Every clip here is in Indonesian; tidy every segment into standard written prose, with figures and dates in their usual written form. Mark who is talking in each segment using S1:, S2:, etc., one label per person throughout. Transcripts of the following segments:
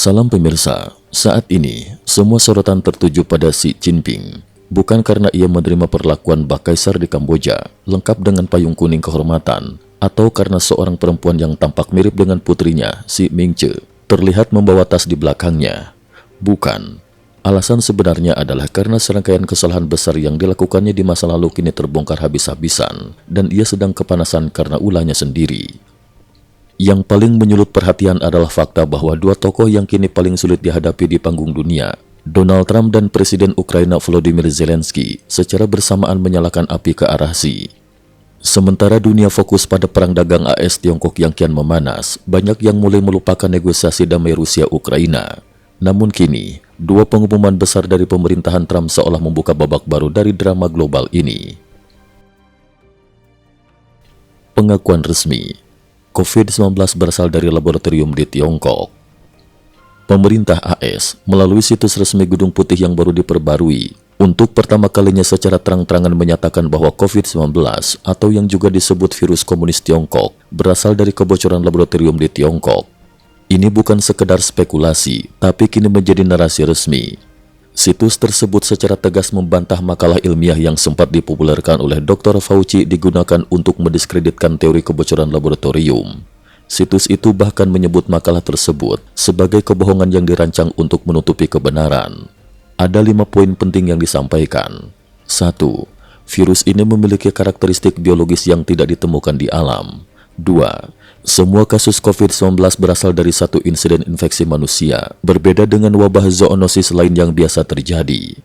S1: Salam pemirsa, saat ini semua sorotan tertuju pada Xi Jinping. Bukan karena ia menerima perlakuan Bak Kaisar di Kamboja, lengkap dengan payung kuning kehormatan, atau karena seorang perempuan yang tampak mirip dengan putrinya, Xi Mingche, terlihat membawa tas di belakangnya. Bukan. Alasan sebenarnya adalah karena serangkaian kesalahan besar yang dilakukannya di masa lalu kini terbongkar habis-habisan, dan ia sedang kepanasan karena ulahnya sendiri. Yang paling menyulut perhatian adalah fakta bahwa dua tokoh yang kini paling sulit dihadapi di panggung dunia, Donald Trump dan Presiden Ukraina Volodymyr Zelensky, secara bersamaan menyalakan api ke arah Xi. Sementara dunia fokus pada perang dagang AS-Tiongkok yang kian memanas, banyak yang mulai melupakan negosiasi damai Rusia-Ukraina. Namun kini, dua pengumuman besar dari pemerintahan Trump seolah membuka babak baru dari drama global ini. Pengakuan resmi, COVID-19 berasal dari laboratorium di Tiongkok. Pemerintah AS melalui situs resmi Gedung Putih yang baru diperbarui untuk pertama kalinya secara terang-terangan menyatakan bahwa COVID-19 atau yang juga disebut virus komunis Tiongkok berasal dari kebocoran laboratorium di Tiongkok. Ini bukan sekedar spekulasi, tapi kini menjadi narasi resmi. Situs tersebut secara tegas membantah makalah ilmiah yang sempat dipopulerkan oleh Dr. Fauci digunakan untuk mendiskreditkan teori kebocoran laboratorium. Situs itu bahkan menyebut makalah tersebut sebagai kebohongan yang dirancang untuk menutupi kebenaran. Ada 5 poin penting yang disampaikan. 1. Virus ini memiliki karakteristik biologis yang tidak ditemukan di alam. 2. Semua kasus COVID-19 berasal dari satu insiden infeksi manusia, berbeda dengan wabah zoonosis lain yang biasa terjadi.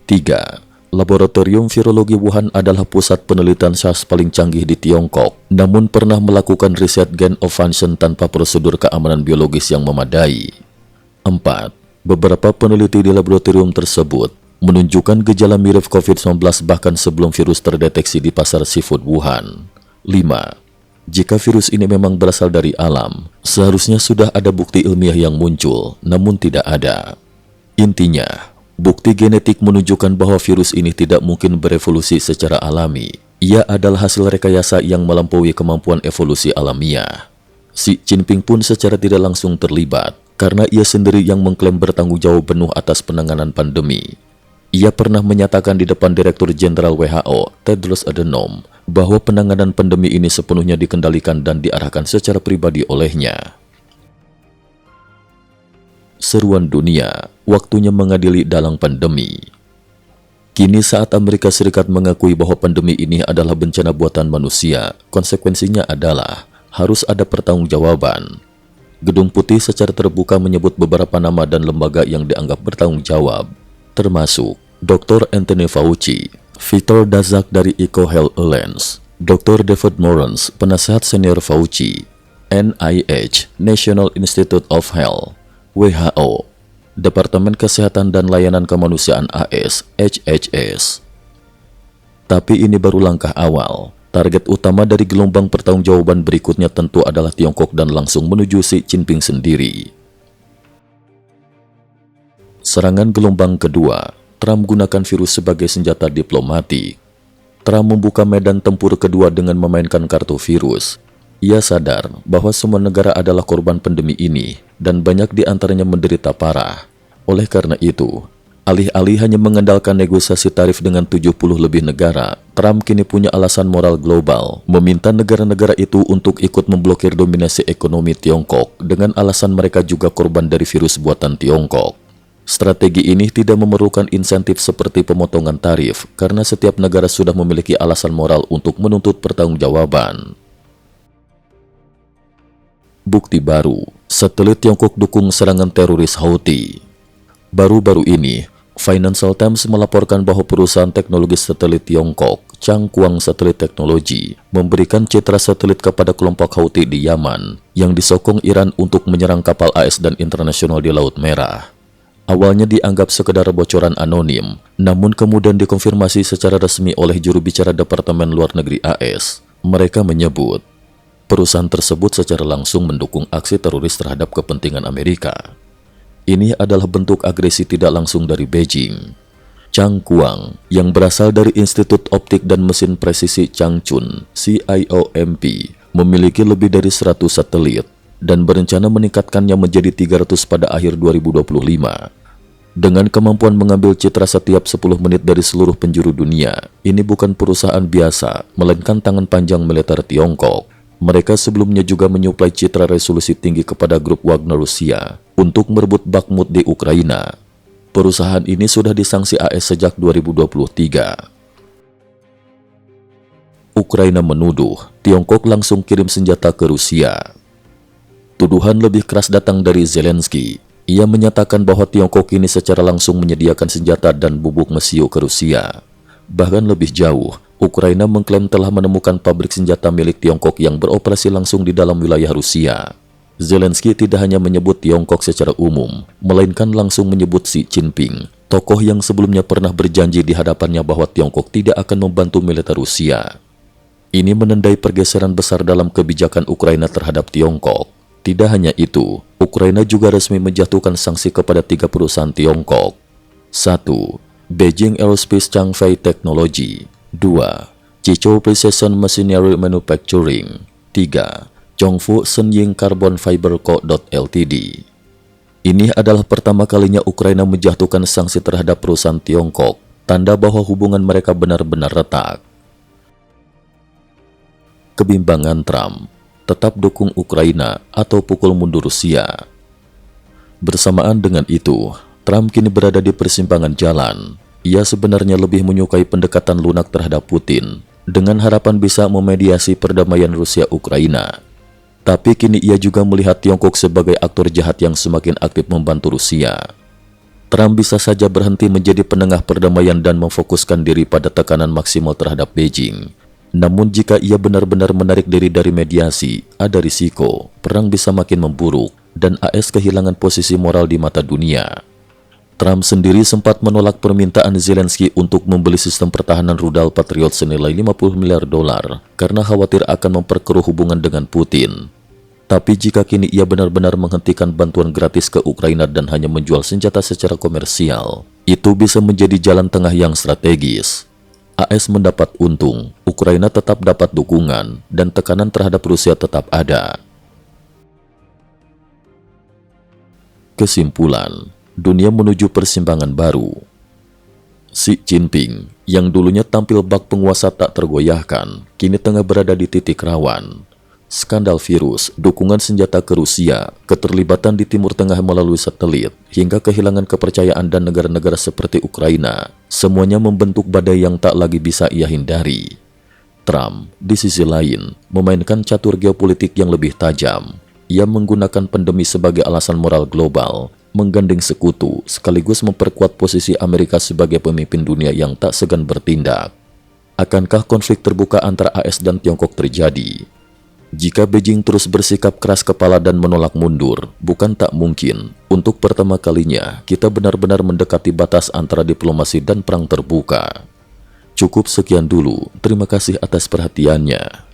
S1: 3. Laboratorium Virologi Wuhan adalah pusat penelitian SARS paling canggih di Tiongkok, namun pernah melakukan riset gain of function tanpa prosedur keamanan biologis yang memadai. 4. Beberapa peneliti di laboratorium tersebut menunjukkan gejala mirip COVID-19 bahkan sebelum virus terdeteksi di pasar seafood Wuhan. 5. Jika virus ini memang berasal dari alam, seharusnya sudah ada bukti ilmiah yang muncul, namun tidak ada. Intinya, bukti genetik menunjukkan bahwa virus ini tidak mungkin berevolusi secara alami. Ia adalah hasil rekayasa yang melampaui kemampuan evolusi alamiah. Xi Jinping pun secara tidak langsung terlibat, karena ia sendiri yang mengklaim bertanggung jawab penuh atas penanganan pandemi. Ia pernah menyatakan di depan Direktur Jenderal WHO, Tedros Adhanom, bahwa penanganan pandemi ini sepenuhnya dikendalikan dan diarahkan secara pribadi olehnya. Seruan dunia, waktunya mengadili dalang pandemi. Kini saat Amerika Serikat mengakui bahwa pandemi ini adalah bencana buatan manusia, konsekuensinya adalah harus ada pertanggungjawaban. Gedung Putih secara terbuka menyebut beberapa nama dan lembaga yang dianggap bertanggung jawab, termasuk Dr. Anthony Fauci, Victor Daszak dari EcoHealth Alliance, Dr. David Morens, penasehat senior Fauci, NIH, National Institute of Health, WHO, Departemen Kesehatan dan Layanan Kemanusiaan AS, HHS. Tapi ini baru langkah awal. Target utama dari gelombang pertanggungjawaban berikutnya tentu adalah Tiongkok dan langsung menuju Xi Jinping sendiri. Serangan gelombang kedua. Trump gunakan virus sebagai senjata diplomatik. Trump membuka medan tempur kedua dengan memainkan kartu virus. Ia sadar bahwa semua negara adalah korban pandemi ini dan banyak di antaranya menderita parah. Oleh karena itu, alih-alih hanya mengandalkan negosiasi tarif dengan 70 lebih negara, Trump kini punya alasan moral global, meminta negara-negara itu untuk ikut memblokir dominasi ekonomi Tiongkok dengan alasan mereka juga korban dari virus buatan Tiongkok. Strategi ini tidak memerlukan insentif seperti pemotongan tarif karena setiap negara sudah memiliki alasan moral untuk menuntut pertanggungjawaban. Bukti baru, satelit Tiongkok dukung serangan teroris Houthi. Baru-baru ini, Financial Times melaporkan bahwa perusahaan teknologi satelit Tiongkok, Changguang Satellite Technology, memberikan citra satelit kepada kelompok Houthi di Yaman yang disokong Iran untuk menyerang kapal AS dan internasional di Laut Merah. Awalnya dianggap sekedar bocoran anonim, namun kemudian dikonfirmasi secara resmi oleh juru bicara Departemen Luar Negeri AS. Mereka menyebut, perusahaan tersebut secara langsung mendukung aksi teroris terhadap kepentingan Amerika. Ini adalah bentuk agresi tidak langsung dari Beijing. Changguang, yang berasal dari Institut Optik dan Mesin Presisi Changchun, CIOMP, memiliki lebih dari 100 satelit. dan berencana meningkatkannya menjadi 300 pada akhir 2025. Dengan kemampuan mengambil citra setiap 10 menit dari seluruh penjuru dunia, ini bukan perusahaan biasa, melainkan tangan panjang militer Tiongkok. Mereka sebelumnya juga menyuplai citra resolusi tinggi kepada grup Wagner Rusia untuk merebut Bakhmut di Ukraina. Perusahaan ini sudah disanksi AS sejak 2023. Ukraina menuduh Tiongkok langsung kirim senjata ke Rusia. Tuduhan lebih keras datang dari Zelensky. Ia menyatakan bahwa Tiongkok ini secara langsung menyediakan senjata dan bubuk mesiu ke Rusia. Bahkan lebih jauh, Ukraina mengklaim telah menemukan pabrik senjata milik Tiongkok yang beroperasi langsung di dalam wilayah Rusia. Zelensky tidak hanya menyebut Tiongkok secara umum, melainkan langsung menyebut Xi Jinping, tokoh yang sebelumnya pernah berjanji di hadapannya bahwa Tiongkok tidak akan membantu militer Rusia. Ini menandai pergeseran besar dalam kebijakan Ukraina terhadap Tiongkok. Tidak hanya itu, Ukraina juga resmi menjatuhkan sanksi kepada 3 perusahaan Tiongkok. 1. Beijing Aerospace Changfei Technology. 2. Chichou Precision Machinery Manufacturing. 3. Zhongfu Shenying Carbon Fiber Co. Ltd. Ini adalah pertama kalinya Ukraina menjatuhkan sanksi terhadap perusahaan Tiongkok, tanda bahwa hubungan mereka benar-benar retak. Kebimbangan Trump, tetap dukung Ukraina atau pukul mundur Rusia. Bersamaan dengan itu, Trump kini berada di persimpangan jalan. Ia sebenarnya lebih menyukai pendekatan lunak terhadap Putin, dengan harapan bisa memediasi perdamaian Rusia-Ukraina. Tapi kini ia juga melihat Tiongkok sebagai aktor jahat yang semakin aktif membantu Rusia. Trump bisa saja berhenti menjadi penengah perdamaian dan memfokuskan diri pada tekanan maksimal terhadap Beijing. Namun jika ia benar-benar menarik diri dari mediasi, ada risiko perang bisa makin memburuk dan AS kehilangan posisi moral di mata dunia. Trump sendiri sempat menolak permintaan Zelensky untuk membeli sistem pertahanan rudal Patriot senilai $50 miliar karena khawatir akan memperkeruh hubungan dengan Putin. Tapi jika kini ia benar-benar menghentikan bantuan gratis ke Ukraina dan hanya menjual senjata secara komersial, itu bisa menjadi jalan tengah yang strategis. AS mendapat untung, Ukraina tetap dapat dukungan, dan tekanan terhadap Rusia tetap ada. Kesimpulan, dunia menuju persimpangan baru. Xi Jinping, yang dulunya tampil bak penguasa tak tergoyahkan, kini tengah berada di titik rawan. Skandal virus, dukungan senjata ke Rusia, keterlibatan di Timur Tengah melalui satelit, hingga kehilangan kepercayaan dan negara-negara seperti Ukraina, semuanya membentuk badai yang tak lagi bisa ia hindari. Trump, di sisi lain, memainkan catur geopolitik yang lebih tajam. Ia menggunakan pandemi sebagai alasan moral global, menggandeng sekutu, sekaligus memperkuat posisi Amerika sebagai pemimpin dunia yang tak segan bertindak. Akankah konflik terbuka antara AS dan Tiongkok terjadi? Jika Beijing terus bersikap keras kepala dan menolak mundur, bukan tak mungkin, untuk pertama kalinya kita benar-benar mendekati batas antara diplomasi dan perang terbuka. Cukup sekian dulu, terima kasih atas perhatiannya.